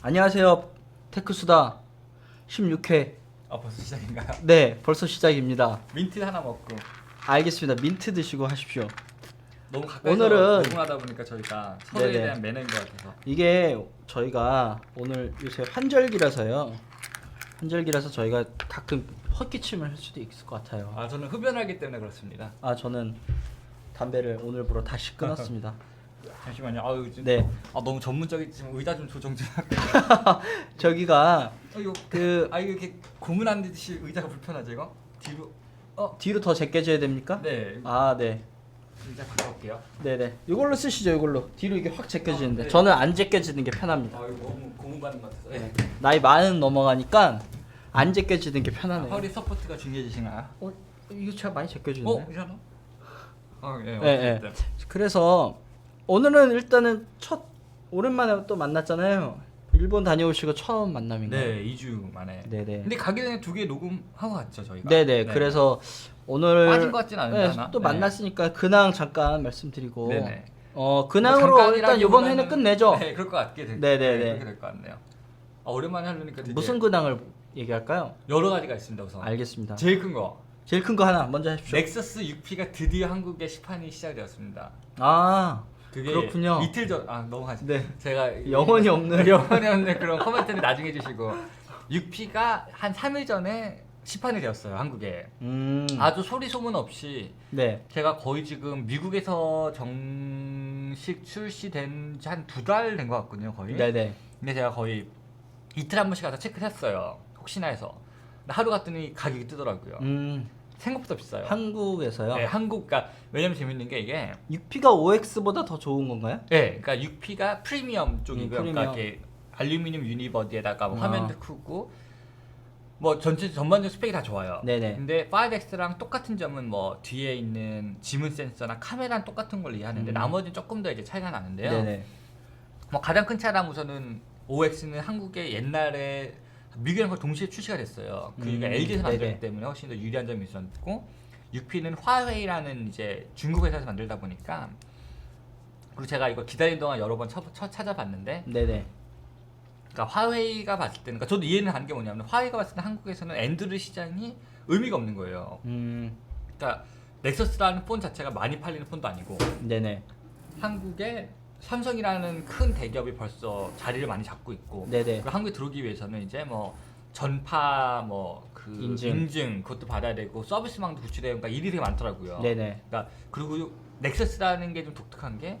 안녕하세요. 테크수다 16회. 아 벌써 시작인가요? 네, 벌써 시작입니다. 민트 하나 먹고 알겠습니다. 민트 드시고 하십시오. 너무 가까이서 오늘은- 녹음하다 보니까 저희가 서로에 네네. 대한 매너인 것 같아서 이게 저희가 오늘 요새 환절기라서요. 환절기라서 저희가 가끔 헛기침을 할 수도 있을 것 같아요. 아 저는 흡연하기 때문에 그렇습니다. 저는 담배를 오늘부로 다시 끊었습니다. 잠시만요. 아유 지금 네. 너무 전문적이지만 의자 좀 조정 좀 저기가 이거 그 이거 이렇게 고문 안 되듯이 의자가 불편하죠 이거? 뒤로 뒤로 더 제껴져야 됩니까? 네 네. 의자 바꿔볼게요. 네네. 이걸로 쓰시죠. 이걸로 뒤로 이게 확 제껴지는데 네. 저는 안 제껴지는 게 편합니다. 이거 너무 고문 받는 것 같아서 네. 나이 많은 넘어가니까 안 제껴지는 게 편하네요. 허리 서포트가 중요해지시나요? 이거 제가 많이 제껴주는데. 이상하? 예. 네. 그래서 오늘은 일단은 오랜만에 또 만났잖아요. 일본 다녀오시고 처음 만남인가요? 네, 2주 만에. 네네. 근데 가기 전에 2개 녹음하고 갔죠 저희가. 네네. 그래서 오늘 빠진 것 같진 않은데 하나? 또 네. 만났으니까 근황 잠깐 말씀드리고. 네네. 근황으로 뭐 일단 이번 회는 끝내죠. 네, 그럴 것 같게 될. 네네네. 그렇게 될 것 같네요. 오랜만에 하려니까 되게 무슨 근황을 얘기할까요? 여러 가지가 있습니다 우선. 알겠습니다. 제일 큰 거. 제일 큰 거 하나 먼저 하십시오. 넥서스 6P가 드디어 한국에 시판이 시작되었습니다. 그게 그렇군요. 이틀 전 넘어가죠. 네. 제가 영혼이 없는 영혼이 없는 그런 코멘트는 나중에 해주시고 6P가 한 3일 전에 시판이 되었어요 한국에. 아주 소리 소문 없이 네. 제가 거의 지금 미국에서 정식 출시된 지 한 2달 된 것 같거든요 거의. 네네. 근데 제가 거의 이틀 한 번씩 가서 체크를 했어요 혹시나 해서. 근데 하루 갔더니 가격이 뜨더라고요. 생각보다 비싸요. 한국에서요? 네, 그러니까 왜냐면 재밌는 게 이게 6P가 5X보다 더 좋은 건가요? 네, 그러니까 6P가 프리미엄 쪽이고요. 프리미엄. 그러니까 이렇게 알루미늄 유니버디에다가 뭐 화면도 크고 뭐 전반적 스펙이 다 좋아요. 네네. 근데 5X랑 똑같은 점은 뭐 뒤에 있는 지문 센서나 카메라는 똑같은 걸 이해하는데 나머지는 조금 더 이제 차이가 나는데요. 네네. 뭐 가장 큰 차량 우선은 5X는 한국에 옛날에 미국이랑 거의 동시에 출시가 됐어요. 그러니까 LG에서 만들기 네네. 때문에 훨씬 더 유리한 점이 있었고 6P는 화웨이라는 이제 중국 회사에서 만들다 보니까 그리고 제가 이거 기다리는 동안 여러 번 찾아봤는데 네네. 그러니까 화웨이가 봤을 때는 그러니까 저도 이해는 하는 게 뭐냐면 화웨이가 봤을 때 한국에서는 안드로이드 시장이 의미가 없는 거예요. 그러니까 넥서스라는 폰 자체가 많이 팔리는 폰도 아니고 네네. 한국에 삼성이라는 큰 대기업이 벌써 자리를 많이 잡고 있고 네네. 그리고 한국에 들어오기 위해서는 이제 뭐 전파 그 인증 그것도 받아야 되고 서비스망도 구축돼야 그러니까 일이 되게 많더라고요. 네네. 그러니까 그리고 넥서스라는 게 좀 독특한 게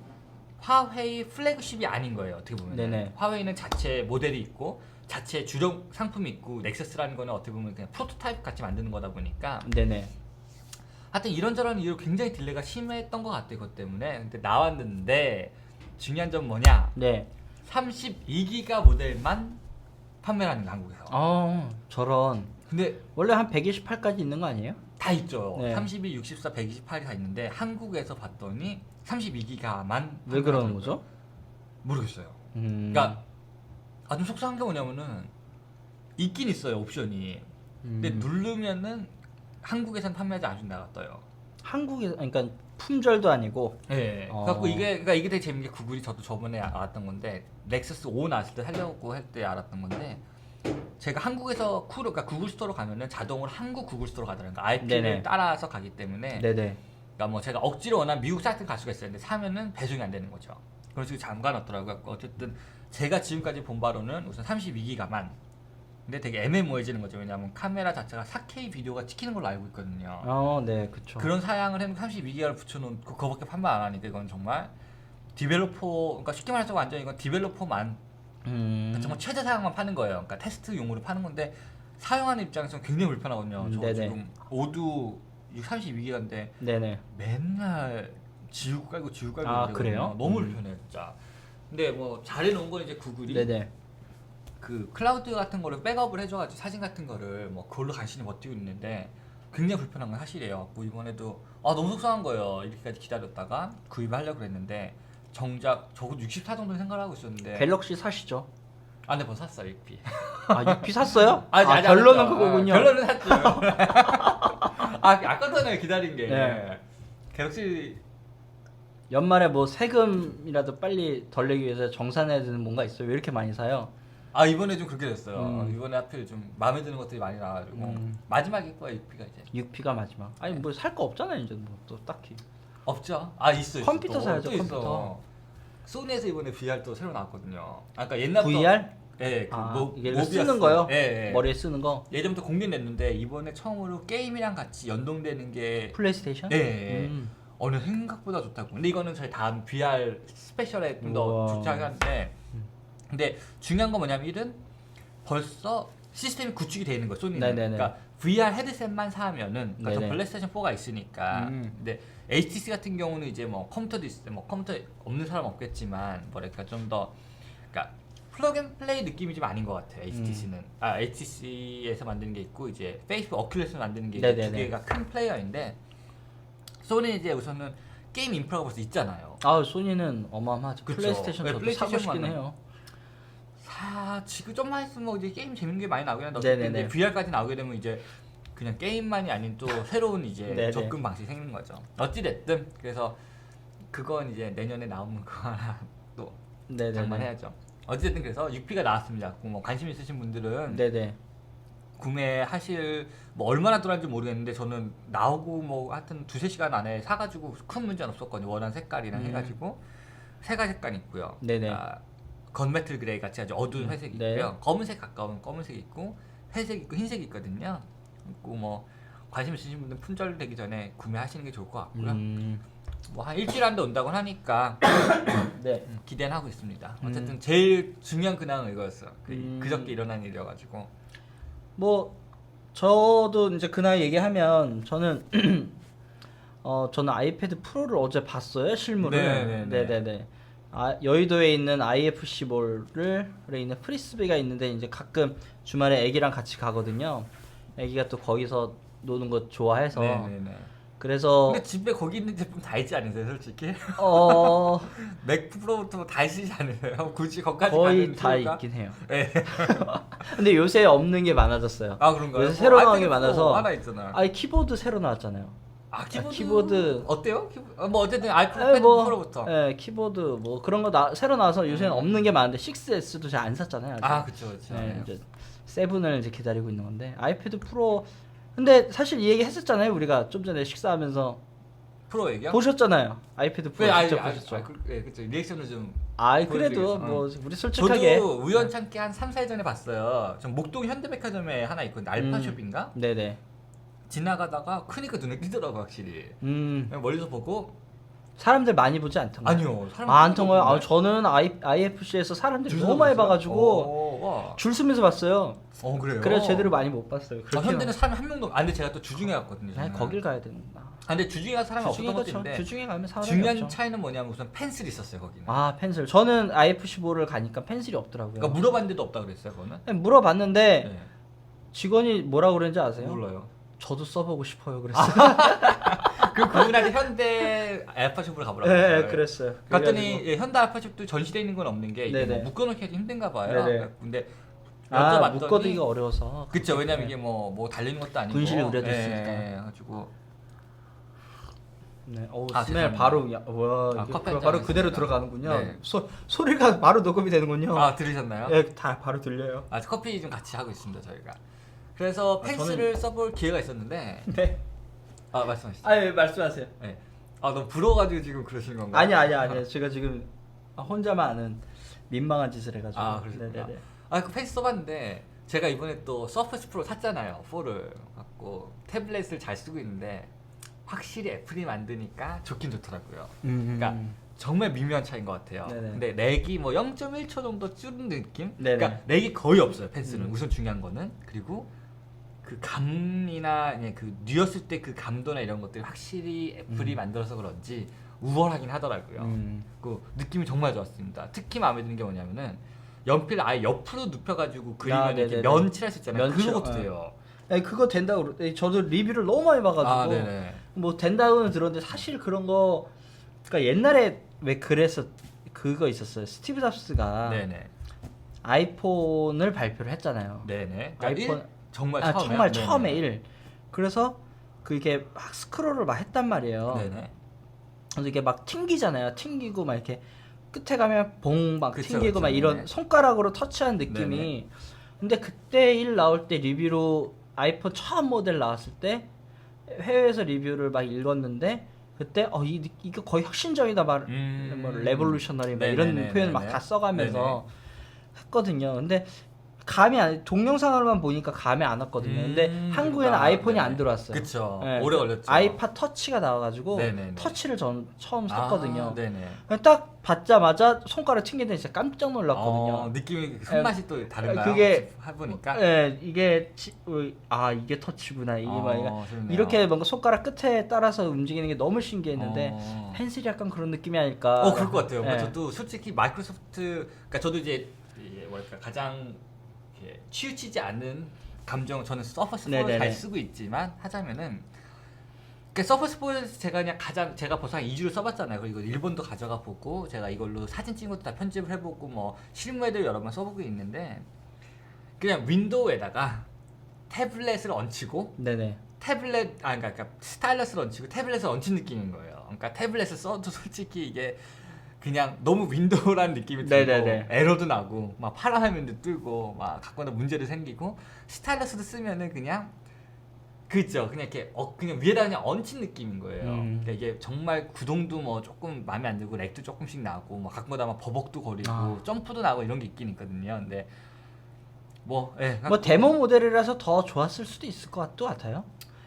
화웨이 플래그십이 아닌 거예요. 어떻게 보면 네네. 화웨이는 자체 모델이 있고 자체 주력 상품이 있고 넥서스라는 거는 어떻게 보면 그냥 프로토타입 같이 만드는 거다 보니까 네네. 하여튼 이런저런 이유로 굉장히 딜레이가 심했던 것 같아요. 그것 때문에 근데 나왔는데 중요한 점 뭐냐 네. 32기가 모델만 판매를 하는 거 한국에서. 저런. 근데 원래 한 128까지 있는 거 아니에요? 다 있죠. 네. 32, 64, 128이 다 있는데 한국에서 봤더니 32기가만 왜 그러는 거죠? 모르겠어요. 그러니까 좀 속상한 게 뭐냐면은 있긴 있어요 옵션이. 근데 누르면은 한국에선 판매하지 않는다가 떠요. 한국에 그러니까 품절도 아니고. 네. 그래갖고 이게 되게 재밌는 게 구글이 저도 저번에 알았던 건데 넥서스 5 나왔을 때 하려고 할 때 알았던 건데 제가 한국에서 그러니까 구글 스토어로 가면은 자동으로 한국 구글 스토어로 가더라고요. 그러니까 IP를 네네. 따라서 가기 때문에. 네네. 그러니까 뭐 제가 억지로 원하면 미국 사이트 갈 수가 있어요. 근데 사면은 배송이 안 되는 거죠. 그런 식으로 잠가놨더라고요. 어쨌든 제가 지금까지 본 바로는 우선 32기가만. 근데 되게 애매모호해지는 거죠. 왜냐하면 카메라 자체가 4K 비디오가 찍히는 걸로 알고 있거든요. 네, 그쵸. 그런 사양을 해놓고 32기가를 붙여놓고 그거밖에 판매 안 하니까 이건 정말 디벨로퍼, 그러니까 쉽게 말해서 완전 이건 디벨로퍼만 그러니까 정말 최대 사양만 파는 거예요. 그러니까 테스트용으로 파는 건데 사용하는 입장에서는 굉장히 불편하거든요. 저 네네. 지금 오도 32기가인데 네네. 맨날 지우고 깔고 그래요? 너무 불편해요 진짜. 근데 뭐 잘해놓은 건 이제 구글이 네네. 그 클라우드 같은 거를 백업을 해줘가지고 사진 같은 거를 뭐 그걸로 간신히 버티고 있는데 굉장히 불편한 건 사실이에요. 뭐 이번에도 너무 속상한 거예요. 이렇게까지 기다렸다가 구입하려고 그랬는데 정작 적어도 64 정도 생각을 하고 있었는데 갤럭시 사시죠? 네 벌써 샀어요 6P. 6P 샀어요? 아직 결론은 안 샀죠. 그거군요. 결론은 샀죠. 아까 전에 기다린 게 네. 갤럭시 연말에 뭐 세금이라도 빨리 덜 내기 위해서 정산해야 되는 뭔가 있어요? 왜 이렇게 많이 사요? 아 이번에 좀 그렇게 됐어요. 음. 이번에 하필 좀 마음에 드는 것들이 많이 나와가지고 마지막일 거야 6P가 이제. 6P가 마지막. 아니 뭐 살 거 없잖아요 이제 뭐 또 딱히. 없죠. 아 있어. 컴퓨터 또, 사야죠, 또 있어. 컴퓨터. 소니에서 이번에 VR 또 새로 나왔거든요. 아까 옛날부터 VR? 예, 그 이게 모비어스. 쓰는 거요? 예, 예. 머리에 쓰는 거. 예전부터 공개됐는데 이번에 처음으로 게임이랑 같이 연동되는 게 플레이스테이션? 예, 예. 어느 생각보다 좋다고. 근데 이거는 저희 다음 VR 스페셜에 좀 더 우와. 좋지 하는데 근데 중요한 건 뭐냐면 일은 벌써 시스템이 구축이 되어 있는 거예요. 소니는. 네네네. 그러니까 VR 헤드셋만 사면은 그러니까 저 네네. 플레이스테이션 4가 있으니까. 음. 근데 HTC 같은 경우는 이제 뭐 컴퓨터도 있을 뭐 컴퓨터 없는 사람 없겠지만 뭐랄까 좀 더 그러니까 플러그앤플레이 느낌이 좀 아닌 것 같아요. HTC는. 아 HTC에서 만드는 게 있고 이제 페이스북 어큘러스에서 만드는 게 두 네네네. 개가 큰 플레이어인데 소니는 이제 우선은 게임 인프라가 벌써 있잖아요. 아 소니는 어마어마하죠. 그쵸. 플레이스테이션 네, 저도 플레이스테이션 사고 싶긴 만나- 해요. 지금 좀만 있으면 이제 게임 재밌는 게 많이 나오긴 한데 네네네. 어쨌든 이제 VR까지 나오게 되면 이제 그냥 게임만이 아닌 또 새로운 이제 네네. 접근 방식이 생기는 거죠. 어찌 됐든 그래서 그건 이제 내년에 나오는 거 하나 또 네네네. 장만해야죠. 어쨌든 그래서 6P가 나왔습니다. 뭐 관심 있으신 분들은 네네. 구매하실 뭐 얼마나 들어갈지 모르겠는데 저는 나오고 뭐 하여튼 2-3시간 안에 사가지고 큰 문제는 없었거든요. 원하는 색깔이랑 해가지고 세 가지 색깔 있고요. 네네. 건메틀 그레이 같이 아주 어두운 회색이 네. 있고요. 검은색 가까운 검은색이 있고 회색 있고 흰색이 있거든요. 그리고 뭐 관심 있으신 분들 품절 되기 전에 구매하시는 게 좋을 것 같고요. 뭐 한 일주일 안에 온다고 하니까 네. 기대는 하고 있습니다. 어쨌든 제일 중요한 근황은 이거였어요. 음. 그저께 일어난 일이어가지고 뭐 저도 이제 그날 얘기하면 저는 저는 아이패드 프로를 어제 봤어요 실물을. 네네네. 여의도에 있는 IFC몰에 있는 프리스비가 있는데 이제 가끔 주말에 애기랑 같이 가거든요. 애기가 또 거기서 노는 거 좋아해서 네네네. 그래서 근데 집에 거기 있는 제품 다 있지 않으세요, 솔직히? 어 맥 프로부터 다 있지 않으세요? 굳이 거기까지 거의 가는 다 이유가? 있긴 해요. 네. 근데 요새 없는 게 많아졌어요. 아 그런가요? 요새 새로 나온 게 아이패드 프로 많아서 하나 있잖아요. 아니 키보드 새로 나왔잖아요. 키보드 어때요? 뭐 어쨌든 아이패드 아니, 뭐, 프로부터. 예, 키보드 뭐 그런 거 새로 나와서 요새는 없는 게 많은데 6S도 잘 안 샀잖아요. 아직. 그쵸 그쵸. 예, 이제 7을 이제 기다리고 있는 건데 아이패드 프로 근데 사실 이 얘기 했었잖아요. 우리가 좀 전에 식사하면서 프로 얘기요? 보셨잖아요. 아이패드 프로 직접 보셨죠. 그쵸. 리액션을 좀. 그래도 보여드리겠어. 뭐 우리 솔직하게 저도 우연찮게 한 3-4일 전에 봤어요. 전 목동 현대백화점에 하나 있거든요. 알파숍인가? 네네. 지나가다가 크니까 눈에 띄더라고 확실히. 음 그냥 멀리서 보고 사람들 많이 보지 않던가요? 아니요. 사람 안 통과요? 저는 IFC에서 사람들이 너무 많이 봐가지고 와. 줄 서면서 봤어요. 그래요? 그래서 제대로 많이 못 봤어요. 현대는 사람이 한 명도 근데 제가 또 주중에 갔거든요. 아니 저는. 거길 가야 되는구나. 근데 주중에 가서 사람이 주중에 없었던 그렇죠. 것인데 주중에 가면 사람이 중요한 없죠. 차이는 뭐냐면 우선 펜슬이 있었어요 거기는. 펜슬. 저는 IFC4를 가니까 펜슬이 없더라고요. 그러니까 물어봤는데도 없다 그랬어요 그거는. 아니, 물어봤는데 네. 직원이 뭐라 그랬는지 아세요? 몰라요. 저도 써보고 싶어요. 그랬어요. 그분한테 현대 알파숍으로 가보라고. 네, 그랬어요. 갔더니 현대 알파숍도 전시돼 있는 건 없는 게 이게 네네. 뭐 묶어놓기 힘든가 봐요. 네네. 근데 여쭤봤더니 묶어두기가 어려워서. 그쵸. 왜냐면 이게 뭐 달리는 것도 아니고 분실 우려도 있으니까. 가지고 네. 스멜 죄송합니다. 바로 와 이게 커피 바로 한잔 그대로 하겠습니다. 들어가는군요. 네. 소리가 바로 녹음이 되는군요. 들으셨나요? 네, 다 바로 들려요. 커피 좀 같이 하고 있습니다 저희가. 그래서 펜슬을 써볼 기회가 있었는데 네. 말씀하시죠. 예, 말씀하세요. 네. 너무 부러워가지고 지금 그러시는 건가요? 아니야. 제가 지금 혼자만 아는 민망한 짓을 해가지고. 그러셨구나. 네네네. 그 펜슬 써봤는데 제가 이번에 또 서페이스 프로 샀잖아요. 4를 갖고 태블릿을 잘 쓰고 있는데 확실히 애플이 만드니까 좋긴 좋더라고요. 그러니까 정말 미묘한 차이인 것 같아요. 네네. 근데 렉이 뭐 0.1초 정도 줄은 느낌? 네네. 그러니까 렉이 거의 없어요. 펜슬은 우선 중요한 거는. 그리고 그 감이나 그냥 그 뉘었을 때 그 감도나 이런 것들이 확실히 애플이 만들어서 그런지 우월하긴 하더라고요. 그 느낌이 정말 좋았습니다. 특히 마음에 드는 게 뭐냐면은 연필 아예 옆으로 눕혀가지고 그리면 이렇게 네네네. 면 칠할 수 있잖아요. 면 칠- 그것도 돼요. 네, 그거 된다고 저도 리뷰를 너무 많이 봐가지고 네네. 뭐 된다고는 들었는데 사실 그런 거 그러니까 옛날에 왜 그래서 그거 있었어요. 스티브 잡스가 네네. 아이폰을 발표를 했잖아요. 네네. 아이폰 정말 정말 네네. 처음에 1. 그래서 그게 막 스크롤을 막 했단 말이에요. 네네. 그래서 이게 막 튕기잖아요. 튕기고 막 이렇게 끝에 가면 봉 막 그쵸, 튕기고 그쵸. 막 이런 네네. 손가락으로 터치한 느낌이. 네네. 근데 그때 일 나올 때 리뷰로 아이폰 처음 모델 나왔을 때 해외에서 리뷰를 막 읽었는데 그때 이거 거의 혁신적이다 뭐 레볼루셔너리 막 이런 네네네네네. 표현 막 다 써가면서 네네. 했거든요. 근데 감이 안 동영상으로만 보니까 감이 안 왔거든요. 근데 한국에는 그러니까, 아이폰이 안 네네. 들어왔어요. 그쵸. 예, 오래 걸렸죠. 아이팟 터치가 나와가지고 네네네. 터치를 전 처음 샀거든요. 네네. 딱 받자마자 손가락 튕기더니 진짜 깜짝 놀랐거든요. 느낌이 손맛이 또 다른가요? 그게 혹시 해보니까. 예, 이게 이게 터치구나 이게 막 좋네요. 이렇게 뭔가 손가락 끝에 따라서 움직이는 게 너무 신기했는데 펜슬이 약간 그런 느낌이 아닐까. 그럴 것 같아요. 예. 저도 솔직히 마이크로소프트, 그러니까 저도 이제 뭐랄까 가장 이렇게 치우치지 않는 감정, 저는 서퍼스 포를 네네네. 잘 쓰고 있지만 하자면은, 그러니까 서퍼스 포에서 제가 그냥 제가 벌써 한 2주를 써봤잖아요. 그리고 일본도 가져가 보고 제가 이걸로 사진 찍은 것도 다 편집을 해보고 뭐 실무에도 여러 번 써보고 있는데, 그냥 윈도우에다가 태블릿을 얹히고 네네. 그러니까 스타일러스를 얹히고 태블릿을 얹힌 느낌인 거예요. 그러니까 태블릿을 써도 솔직히 이게 그냥 너무 윈도우라는 느낌이 들고 네네네. 에러도 나고 막 파란 화면도 뜨고 막 가끔가다 문제도 생기고, 스타일러스도 쓰면은 그냥 그죠, 그냥 이렇게 그냥 위에다 그냥 얹힌 느낌인 거예요. 그러니까 이게 정말 구동도 뭐 조금 마음에 안 들고 렉도 조금씩 나고 막 가끔가다 막 버벅도 거리고 점프도 나고 이런 게 있긴 있거든요. 근데 뭐 데모 모델이라서 더 좋았을 수도 있을 것 같아요.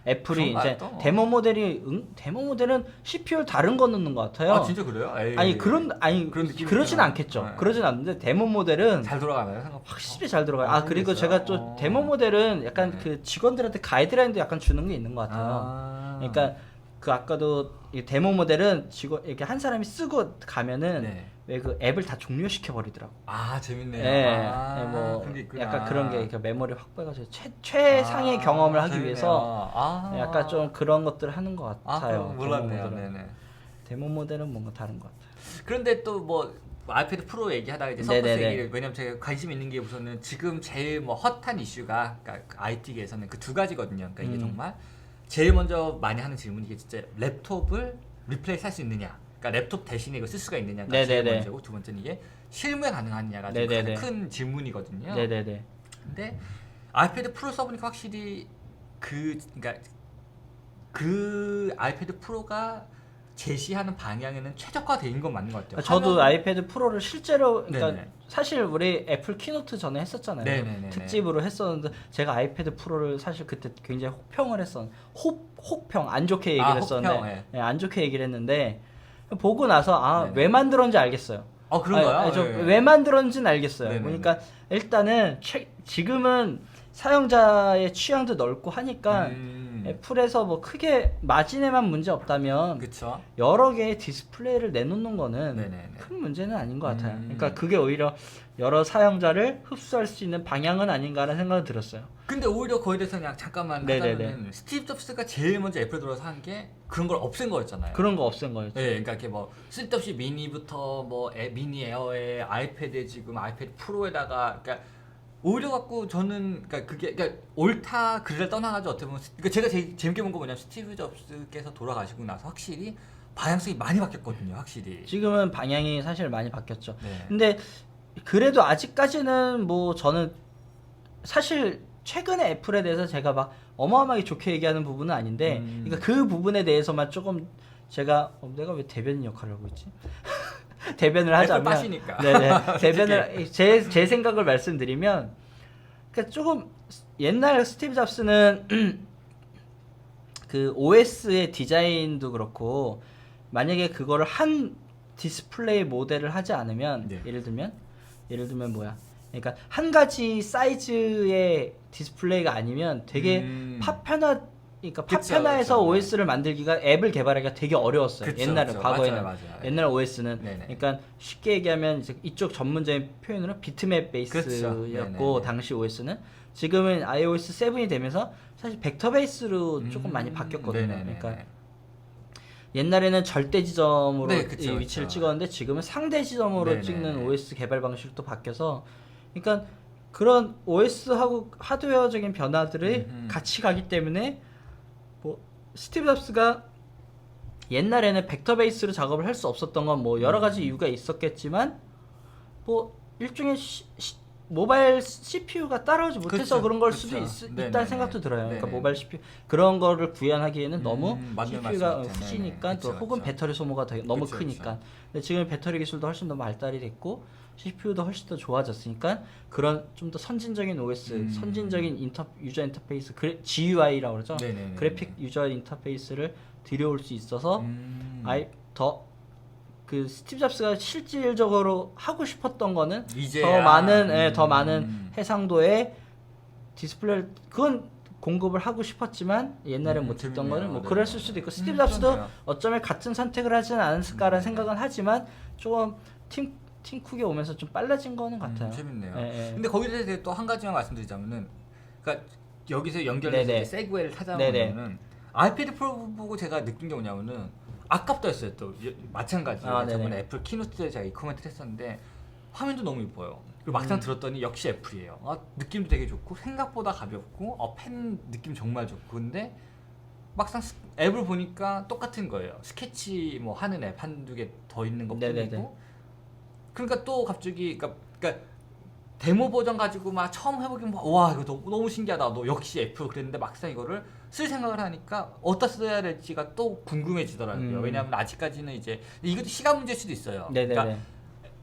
애플이 그런가요, 이제 또? 데모 모델은 CPU 다른 거 넣는 것 같아요. 진짜 그래요? 에이, 아니 그런 느낌이 그러진 있잖아. 않겠죠. 네. 그러진 않는데 데모 모델은 잘 돌아가나요? 생각보다? 확실히 잘 들어가요. 그리고 모르겠어요. 제가 또 데모 모델은 약간 네. 그 직원들한테 가이드라인도 약간 주는 게 있는 것 같아요. 그러니까 그 아까도 이 데모 모델은 직원 이렇게 한 사람이 쓰고 가면은 네. 왜 그 앱을 다 종료시켜 버리더라고. 재밌네요. 뭐 그런 게 있구나. 약간 그런 게 이렇게 메모리 확보해가지고 최상의 경험을 하기 재밌네요. 위해서 약간 좀 그런 것들을 하는 것 같아요. 그거 몰랐네요. 데모 모델은. 네네. 데모 모델은 뭔가 다른 것 같아요. 그런데 또 뭐 아이패드 프로 얘기하다가 이제 서퍼스 네네네. 얘기를, 왜냐면 제가 관심 있는 게 우선은 지금 제일 뭐 핫한 이슈가, 그러니까 IT계에서는 그 두 가지거든요. 그러니까 이게 정말 제일 먼저 많이 하는 질문이 이게 진짜 랩톱을 리플레이스 할 수 있느냐, 그러니까 랩톱 대신에 이거 쓸 수가 있느냐가 제일 네네네. 먼저고, 두 번째는 이게 실무에 가능하느냐가 좀 네네네. 가장 큰 질문이거든요. 네네네. 근데 아이패드 프로 써보니까 확실히 그러니까 그 아이패드 프로가 제시하는 방향에는 최적화된 건 맞는 것 같아요. 저도 아이패드 프로를 실제로 그러니까 네네. 사실 우리 애플 키노트 전에 했었잖아요. 네네네네. 특집으로 했었는데 제가 아이패드 프로를 사실 그때 굉장히 혹평을 했었는데 혹평 안 좋게 얘기를 했었는데 혹평, 네, 안 좋게 얘기를 했는데 보고 나서 네네. 왜 만들었는지 알겠어요. 그런가요? 왜 만들었는지는 알겠어요. 네네네. 그러니까 일단은 지금은 사용자의 취향도 넓고 하니까 애플에서 뭐 크게 마진에만 문제 없다면 그쵸. 여러 개의 디스플레이를 내놓는 거는 네네네. 큰 문제는 아닌 것 같아요. 그러니까 그게 오히려 여러 사용자를 흡수할 수 있는 방향은 아닌가라는 생각이 들었어요. 근데 오히려 거기에 대해서 그냥 잠깐만 네네네. 하자면은 스티브 잡스가 제일 먼저 애플 들어서 한 게 그런 걸 없앤 거였잖아요. 그런 거 없앤 거였죠. 네, 그러니까 이렇게 뭐 쓸데없이 미니부터 뭐 미니 에어에 아이패드에 지금 아이패드 프로에다가, 그러니까 오히려 갖고 저는 그러니까 옳다 그를 떠나가지고 어떻게 보면 그러니까 제가 제일 재밌게 본 거 뭐냐면 스티브 잡스께서 돌아가시고 나서 확실히 방향성이 많이 바뀌었거든요. 확실히. 지금은 방향이 사실 많이 바뀌었죠. 네. 근데 그래도 아직까지는 뭐 저는 사실 최근에 애플에 대해서 제가 막 어마어마하게 좋게 얘기하는 부분은 아닌데, 그러니까 그 부분에 대해서만 조금 제가 내가 왜 대변인 역할을 하고 있지? 대변을 하자면, 빠시니까. 네네, 대변을 제 생각을 말씀드리면, 그러니까 조금 옛날 스티브 잡스는 그 OS의 디자인도 그렇고 만약에 그거를 한 디스플레이 모델을 하지 않으면 네. 예를 들면 뭐야? 그러니까 한 가지 사이즈의 디스플레이가 아니면 되게 그러니까 파편화해서 그쵸. OS를 만들기가 앱을 개발하기가 되게 어려웠어요. 그쵸, 옛날에 그쵸. 과거에는 맞아요. 옛날 OS는 네네. 그러니까 쉽게 얘기하면 이제 이쪽 전문적인 표현으로 비트맵 그쵸. 베이스였고 네네네. 당시 OS는 지금은 iOS 7이 되면서 사실 벡터 베이스로 조금 많이 바뀌었거든요. 네네네네. 그러니까 옛날에는 절대 지점으로 네, 그쵸, 이 위치를 그쵸. 찍었는데 지금은 상대 지점으로 네네네. 찍는 OS 개발 방식도 바뀌어서 그러니까 그런 OS하고 하드웨어적인 변화들이 같이 가기 때문에 뭐 스티브 잡스가 옛날에는 벡터 베이스로 작업을 할 수 없었던 건 뭐 여러 가지 이유가 있었겠지만 뭐 일종의 모바일 CPU가 따라오지 못해서 그쵸, 그런 걸 그쵸. 수도 네네네. 있다는 생각도 들어요. 그러니까 네네. 모바일 CPU 그런 거를 구현하기에는 너무 맞는 CPU가 말씀 같아요. 후지니까 네네. 또 그쵸, 혹은 그쵸. 배터리 소모가 너무 그쵸, 크니까. 근데 지금 배터리 기술도 훨씬 더 발달이 됐고 CPU도 훨씬 더 좋아졌으니까 그런 좀 더 선진적인 OS, 선진적인 유저 인터페이스, GUI라고 그러죠. 네네네. 그래픽 유저 인터페이스를 들여올 수 있어서 그 스티브 잡스가 실질적으로 하고 싶었던 거는 이제야. 더 많은 해상도의 디스플레이를 그건 공급을 하고 싶었지만 옛날에 못했던 재밌네요. 거는 뭐 네. 그랬을 수도 있고 스티브 잡스도 그렇네요. 어쩌면 같은 선택을 하지는 않았을까라는 생각은 하지만 조금 팀 쿡에 오면서 좀 빨라진 거는 같아요. 재밌네요. 예, 예. 근데 거기에 대해 또 한 가지만 말씀드리자면은, 그러니까 여기서 연결해서 네네. 이제 세그웨이를 네네. 찾아보면은 아이패드 프로 보고 제가 느낀 게 뭐냐면은 아깝다 했어요. 또 마찬가지로 네네. 저번에 애플 키노트 때 제가 이 코멘트를 했었는데 화면도 너무 이뻐요. 그리고 막상 들었더니 역시 애플이에요. 느낌도 되게 좋고 생각보다 가볍고 펜 느낌 정말 좋고 근데 막상 앱을 보니까 똑같은 거예요. 스케치 뭐 하는 앱 한두 개 더 있는 것 네네네. 뿐이고 그러니까 또 갑자기 그러니까 데모 버전 가지고 막 처음 해보긴 와 이거 너무 신기하다. 너 역시 애플 그랬는데 막상 이거를 쓸 생각을 하니까 어디다 써야 될지가 또 궁금해지더라고요. 왜냐하면 아직까지는 이제 이것도 시간 문제일 수도 있어요. 네네네. 그러니까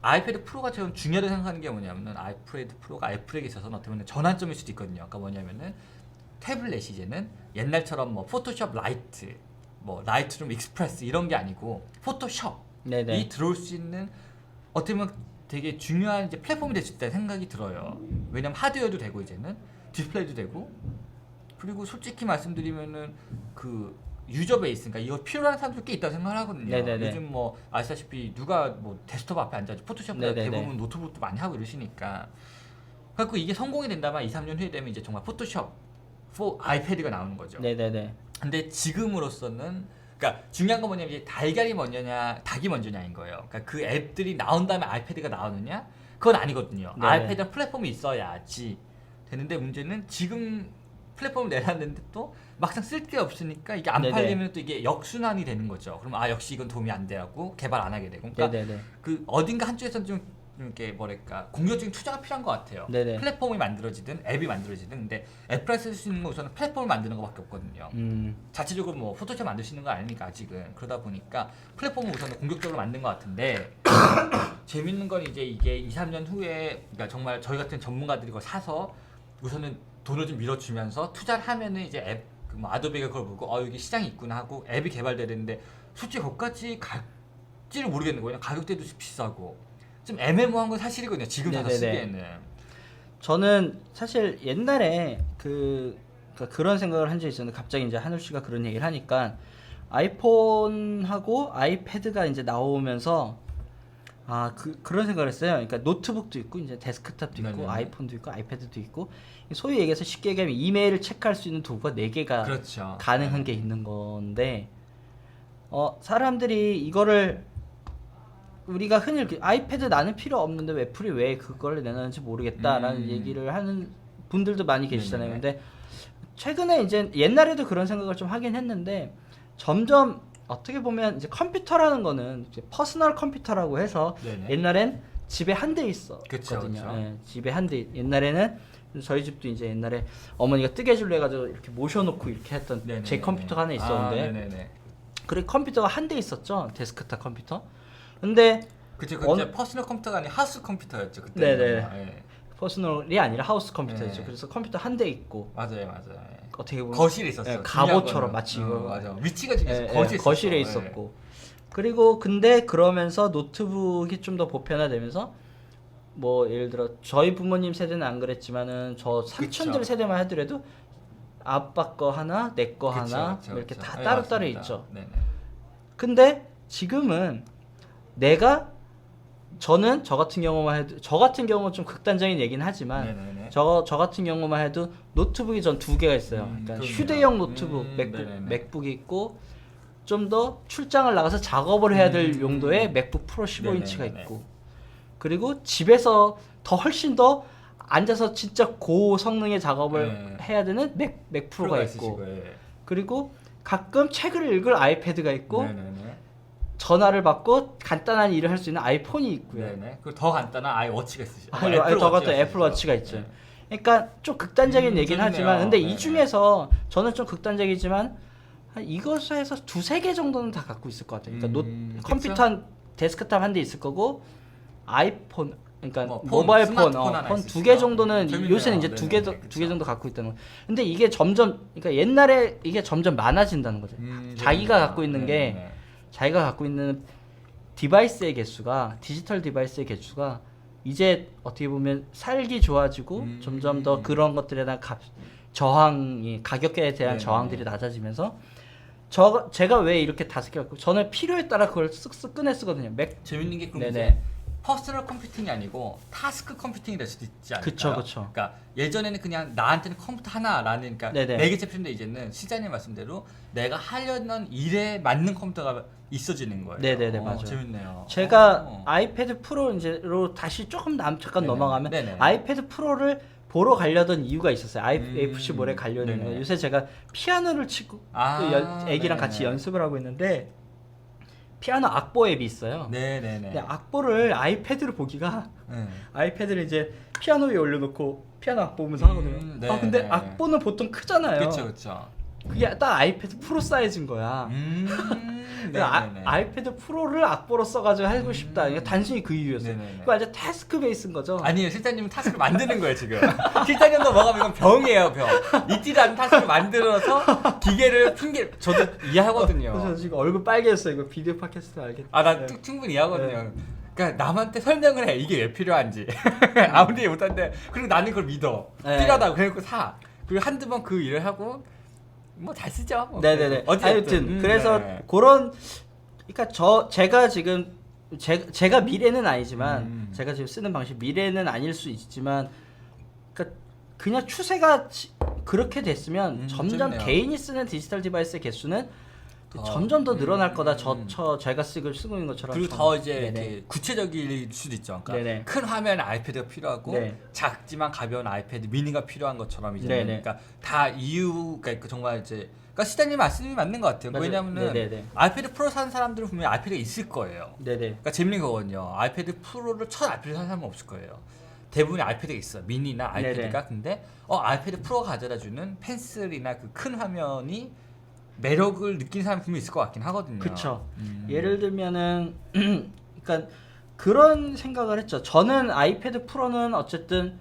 아이패드 프로가 저는 중요하다고 생각하는 게 뭐냐면은 아이패드 프로가 애플에게 있어서는 어떻게 보면 전환점일 수도 있거든요. 그러니까 뭐냐면은 태블릿 이제는 옛날처럼 뭐 포토샵 라이트, 뭐 라이트룸 익스프레스 이런 게 아니고 포토샵이 네네. 들어올 수 있는 어떻게 보면 되게 중요한 이제 플랫폼이 될 수 있다는 생각이 들어요. 왜냐면 하드웨어도 되고 이제는 디스플레이도 되고 그리고 솔직히 말씀드리면은 그 유저 베이스, 그러니까 이거 필요한 사람들 꽤 있다고 생각을 하거든요. 네네네. 요즘 뭐 아시다시피 누가 뭐 데스크톱 앞에 앉아서 포토샵보다 네네네. 대부분 노트북도 많이 하고 이러시니까 그래서 이게 성공이 된다면 2, 3년 후에 되면 이제 정말 포토샵 4 아이패드가 나오는 거죠. 네네네. 근데 지금으로서는 그러니까 중요한 건 뭐냐면 이제 달걀이 먼저냐 닭이 먼저냐인 거예요. 그러니까 그 앱들이 나온 다음에 아이패드가 나오느냐 그건 아니거든요. 네. 아이패드는 플랫폼이 있어야지 되는데 문제는 지금 플랫폼을 내놨는데 또 막상 쓸 게 없으니까 이게 안 네네. 팔리면 또 이게 역순환이 되는 거죠. 그럼 역시 이건 도움이 안 돼갖고 개발 안 하게 되고. 그러니까 네네네. 그 어딘가 한쪽에서는 좀 이렇게 뭐랄까 공격적인 투자가 필요한 것 같아요. 네네. 플랫폼이 만들어지든 앱이 만들어지든 근데 애플에서 쓸 수 있는 건 우선은 플랫폼을 만드는 것밖에 없거든요. 자체적으로 뭐 포토샵 만들 수 있는 거 아닙니까 아직은. 그러다 보니까 플랫폼을 우선은 공격적으로 만든 것 같은데 재밌는 건 이제 이게 2, 3년 후에 그러니까 정말 저희 같은 전문가들이 그걸 사서 우선은 돈을 좀 밀어주면서 투자를 하면은 이제 앱, 뭐 아도베가 그걸 보고 여기 시장이 있구나 하고 앱이 개발되는데 솔직히 거기까지 갈지를 모르겠는 거예요. 가격대도 비싸고 좀 애매모호한 건 사실이거든요. 지금 사서 네네네. 쓰기에는. 저는 사실 옛날에 그러니까 그런 생각을 한 적이 있었는데 갑자기 이제 하늘 씨가 그런 얘기를 하니까 아이폰하고 아이패드가 이제 나오면서 그런 생각을 했어요. 그러니까 노트북도 있고 이제 데스크탑도 있고 네네네. 아이폰도 있고 아이패드도 있고 소위 얘기해서 쉽게 얘기하면 이메일을 체크할 수 있는 도구가 4개가 그렇죠. 가능한 게 있는 건데 사람들이 이거를 우리가 흔히 아이패드 나는 필요 없는데 왜 애플이 왜 그걸 내놨는지 모르겠다라는 얘기를 하는 분들도 많이 계시잖아요. 네네네. 근데 최근에 이제 옛날에도 그런 생각을 좀 하긴 했는데 점점 어떻게 보면 이제 컴퓨터라는 거는 이제 퍼스널 컴퓨터라고 해서 네네. 옛날엔 집에 한 대 있었거든요. 그쵸, 그쵸. 예, 집에 한 대. 옛날에는 저희 집도 이제 옛날에 어머니가 뜨개질로 해가지고 이렇게 모셔놓고 이렇게 했던 네네네. 제 컴퓨터가 하나 있었는데 네네네. 그리고 컴퓨터가 한 대 있었죠. 데스크탑 컴퓨터. 근데 그쵸, 그때 퍼스널 컴퓨터가 아니라 하우스 컴퓨터였죠 그때. 네네. 예. 퍼스널이 아니라 하우스 컴퓨터였죠. 네. 그래서 컴퓨터 한 대 있고 맞아요. 어떻게 보면 거실에 있었어. 예, 갑옷처럼 마치 이거 맞아. 위치가 중요해서 예, 거실에 있었고 그리고 근데 그러면서 노트북이 좀 더 보편화되면서 뭐 예를 들어 저희 부모님 세대는 안 그랬지만은 저 삼촌들 그쵸. 세대만 하더라도 아빠 거 하나 내 거 하나 뭐 이렇게 다 따로따로 있죠. 네네. 근데 지금은 저는 저 같은 경우만 해도 저 같은 경우는 좀 극단적인 얘기는 하지만 네네네. 저 같은 경우만 해도 노트북이 전 2개가 있어요. 그러니까 그럼요. 휴대용 노트북 네네네. 맥북이 있고 좀 더 출장을 나가서 작업을 해야 될 용도의 맥북 프로 15인치가 네네네. 있고 그리고 집에서 더 훨씬 더 앉아서 진짜 고성능의 작업을 네. 해야 되는 맥 프로가 있고 있으시고, 예. 그리고 가끔 책을 읽을 아이패드가 있고 네네네. 전화를 받고 간단한 일을 할 수 있는 아이폰이 있고요. 네네. 그리고 더 간단한 아이워치가 있으시죠. 더 같은 애플워치가 있죠. 네. 그러니까 좀 극단적인 얘기는 좋네요. 하지만 근데 네. 이 중에서 저는 좀 극단적이지만 한 이것에서 2-3개 정도는 다 갖고 있을 것 같아요. 그러니까 컴퓨터 한 데스크탑 한 대 있을 거고 아이폰 그러니까 뭐 폰, 모바일 폰, 스마트폰 하나 폰 있을 2개 거야. 정도는 재밌네요. 요새는 이제 네네, 두 개 정도 갖고 있다는 거. 근데 이게 점점 그러니까 옛날에 이게 점점 많아진다는 거죠. 자기가 재밌네요. 갖고 있는 게 네네. 자기가 갖고 있는 디바이스의 개수가 디지털 디바이스의 개수가 이제 어떻게 보면 살기 좋아지고 점점 더 그런 것들에 대한 저항이 가격에 대한 네네. 저항들이 낮아지면서 제가 왜 이렇게 5개 갖고 저는 필요에 따라 그걸 쓱쓱 꺼내 쓰거든요. 재밌는 게 그럼 네네. 이제 퍼스널 컴퓨팅이 아니고 타스크 컴퓨팅이 될 수도 있지 않을까요? 그쵸. 그러니까 예전에는 그냥 나한테는 컴퓨터 하나라는 그러니까 네네. 4개 제품인데 이제는 시장님 말씀대로 내가 하려는 일에 맞는 컴퓨터가 있어지는 거예요. 네네네, 맞아요. 재밌네요. 제가 아이패드 프로 이제로 다시 조금 잠깐 네네. 넘어가면 네네. 아이패드 프로를 보러 가려던 이유가 있었어요. IFC 몰에 가려는 네네. 이유. 요새 제가 피아노를 치고 애기랑 같이 네네. 연습을 하고 있는데 피아노 악보 앱이 있어요. 네네네. 근데 악보를 아이패드로 보기가 아이패드를 이제 피아노 위에 올려놓고 피아노 악보 보면서 하거든요. 네, 근데 네. 악보는 보통 크잖아요. 그렇죠. 그게 딱 아이패드 프로 사이즈인 거야. 네네네. 아이패드 프로를 악보로 써가지고 하고 싶다. 그러니까 단순히 그 이유였어요. 네네네. 그거 완전 태스크 베이스인 거죠. 아니에요, 실장님은 타스크를 만드는 거예요 지금. 실장님도 뭐가 이건 병이에요, 병. 있지도 않은 타스크를 만들어서 기계를 핑계. 저도 이해하거든요. 그래서 지금 얼굴 빨개졌어요. 이거 비디오 팟캐스트 알겠다. 나 충분히 이해하거든요. 그러니까 남한테 설명을 해, 이게 왜 필요한지. 아무리 못하는데 그리고 나는 그걸 믿어. 필요하다고 그래서 사. 그리고 한두 번 그 일을 하고 뭐 잘 쓰죠. 뭐. 네네네. 하여튼 그래서 네. 그런 그러니까 제가 지금 제가 미래는 아니지만 제가 지금 쓰는 방식 미래는 아닐 수 있지만 그러니까 그냥 추세가 그렇게 됐으면 점점 재밌네요. 개인이 쓰는 디지털 디바이스의 개수는 점점 더 늘어날 거다. 제가 쓰고 있는 것처럼. 그리고 저는. 더 이제 네네. 이렇게 구체적일 수도 있죠. 그러니까 네네. 큰 화면 아이패드가 필요하고 네. 작지만 가벼운 아이패드 미니가 필요한 것처럼 이제 네네. 그러니까 다 이유가 있고 정말 이제 그러니까 시장님 말씀이 맞는 것 같아요. 맞아요. 왜냐면은 네네네. 아이패드 프로 사는 사람들은 분명히 아이패드가 있을 거예요. 네네. 그러니까 재밌는 거거든요. 아이패드 프로를 첫 아이패드 사는 사람은 없을 거예요. 대부분의 아이패드가 있어. 미니나 아이패드가. 근데 아이패드 프로가 가져다주는 펜슬이나 그 큰 화면이 매력을 느끼는 사람이 분명히 있을 것 같긴 하거든요. 그쵸. 예를 들면은 그러니까 그런 생각을 했죠. 저는 아이패드 프로는 어쨌든